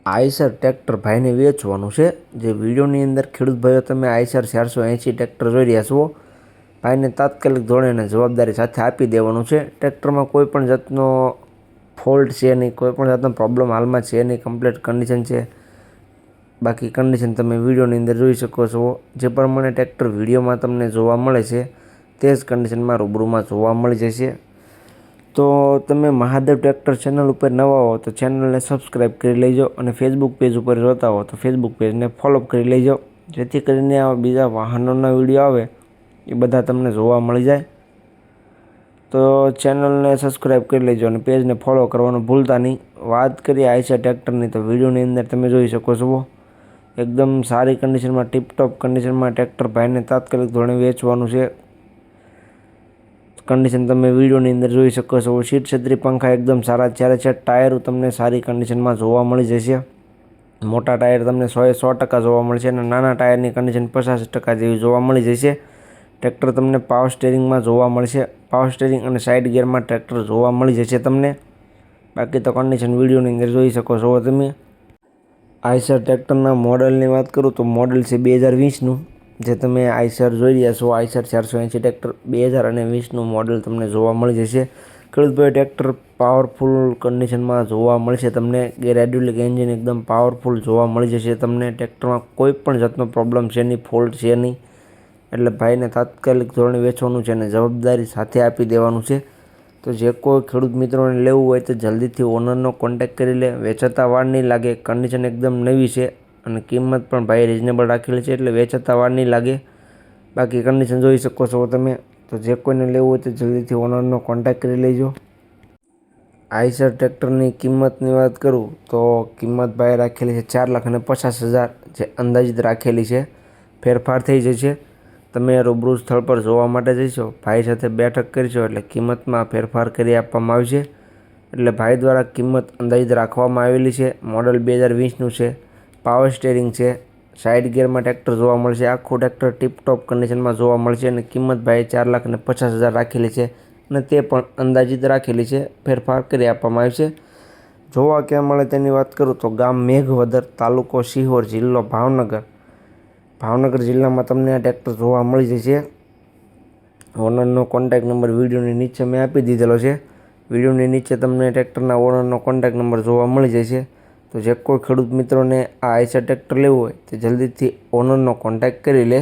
Eicher tractor ભાઈને વેચવાનું છે। જે વિડીયોની અંદર ખેડૂત ભાઈઓ તમે આઈસર 480 ટ્રેક્ટર જોઈ રહ્યા છો। ભાઈને તાત્કાલિક ધોરણે જવાબદારી સાથે આપી દેવાનું છે। ટ્રેક્ટરમાં કોઈ પણ જાતનો ફોલ્ટ છે નહીં, કોઈ પણ જાતનો પ્રોબ્લેમ હાલમાં છે નહીં, કમ્પ્લીટ કન્ડિશન છે। બાકી કન્ડિશન તમે વિડીયોની અંદર જોઈ શકો છો। જે પ્રમાણે ટ્રેક્ટર વિડીયોમાં તમને જોવા મળે છે તે જ કન્ડિશનમાં રૂબરૂમાં જોવા મળી જશે। તો તમે મહાદેવ ટ્રેક્ટર ચેનલ ઉપર નવા હો તો ચેનલને સબસ્ક્રાઈબ કરી લેજો અને ફેસબુક પેજ ઉપર જોતા હો તો ફેસબુક પેજને ફોલો કરી લેજો, જેથી કરીને આ બીજા વાહનોના વિડીયો આવે એ બધા તમને જોવા મળી જાય। તો ચેનલને સબસ્ક્રાઈબ કરી લેજો અને પેજને ફોલો કરવાનું ભૂલતા નહીં। વાત કરીએ આઈસર ટ્રેક્ટરની તો વિડીયોની અંદર તમે જોઈ શકો છો એકદમ સારી કન્ડિશનમાં, ટીપટોપ કન્ડિશનમાં ટ્રેક્ટર ભાઈને તાત્કાલિક ધોરણે વેચવાનું છે। કન્ડિશન તમે વિડીયોની અંદર જોઈ શકો છો। સીટ છત્રી પંખા એકદમ સારા જ્યારે છે। ટાયરો તમને સારી કન્ડિશનમાં જોવા મળી જશે। મોટા ટાયર તમને 100% જોવા મળશે અને નાના ટાયરની કન્ડિશન 50% જેવી જોવા મળી જશે। ટ્રેક્ટર તમને પાવર સ્ટેરિંગમાં જોવા મળશે। પાવર સ્ટેરિંગ અને સાઇડ ગિયરમાં ટ્રેક્ટર જોવા મળી જશે તમને। બાકી તો કન્ડિશન વિડીયોની અંદર જોઈ શકો છો તમે। આઈસર ટ્રેક્ટરના મોડલની વાત કરું તો મોડલ છે 2020નું। જે તમે આઈસર જોઈ રહ્યા છો આઈસર 480 ટ્રેક્ટર 2020નું મોડલ તમને જોવા મળી જશે। ખેડૂતભાઈ ટ્રેક્ટર પાવરફુલ કન્ડિશનમાં જોવા મળશે તમને। હાઇડ્રોલિક એન્જિન એકદમ પાવરફુલ જોવા મળી જશે તમને। ટ્રેક્ટરમાં કોઈ પણ જાતનો પ્રોબ્લેમ છે નહીં, ફોલ્ટ છે નહીં, એટલે ભાઈને તાત્કાલિક ધોરણે વેચવાનું છે અને જવાબદારી સાથે આપી દેવાનું છે। તો જે કોઈ ખેડૂત મિત્રોને લેવું હોય તો જલ્દીથી ઓનરનો કોન્ટેક્ટ કરી લે, વેચાતા વાર નહીં લાગે। કન્ડિશન એકદમ નવી છે અને કિંમત પણ ભાઈ રિઝનેબલ રાખેલી છે, એટલે વેચાતા વાર નહીં લાગે। બાકી કન્ડિશન જોઈ શકો છો તમે। તો જે કોઈને લેવું હોય તો જલ્દીથી ઓનરનો કોન્ટેક્ટ કરી લેજો। આઈસર ટ્રેક્ટરની કિંમતની વાત કરું તો કિંમત ભાઈ રાખેલી છે 4,50,000, જે અંદાજિત રાખેલી છે। ફેરફાર થઈ જશે। તમે રૂબરૂ સ્થળ પર જોવા માટે જઈશો, ભાઈ સાથે બેઠક કરીશો એટલે કિંમતમાં ફેરફાર કરી આપવામાં આવશે। એટલે ભાઈ દ્વારા કિંમત અંદાજિત રાખવામાં આવેલી છે। મોડલ 2020નું છે, પાવર સ્ટેરિંગ છે, સાઇડ ગિયરમાં ટ્રેક્ટર જોવા મળશે। આખું ટ્રેક્ટર ટીપટોપ કન્ડિશનમાં જોવા મળશે અને કિંમત ભાઈ 4,50,000 રાખેલી છે અને તે પણ અંદાજિત રાખેલી છે, ફેરફાર કરી આપવામાં આવશે। જોવા ક્યાં મળે તેની વાત કરું તો ગામ મેઘવદર, તાલુકો સિહોર, જિલ્લો ભાવનગર। ભાવનગર જિલ્લામાં તમને આ ટ્રેક્ટર જોવા મળી જશે। ઓનરનો કોન્ટેક્ટ નંબર વિડીયોની નીચે મેં આપી દીધેલો છે। વિડીયોની નીચે તમને ટ્રેક્ટરના ઓનરનો કોન્ટેક્ટ નંબર જોવા મળી જશે। તો જે કોઈ ખેડૂત મિત્રોને આ આઈસર ટ્રેક્ટર લેવું હોય તો જલ્દીથી ઓનરનો કોન્ટેક્ટ કરી લે।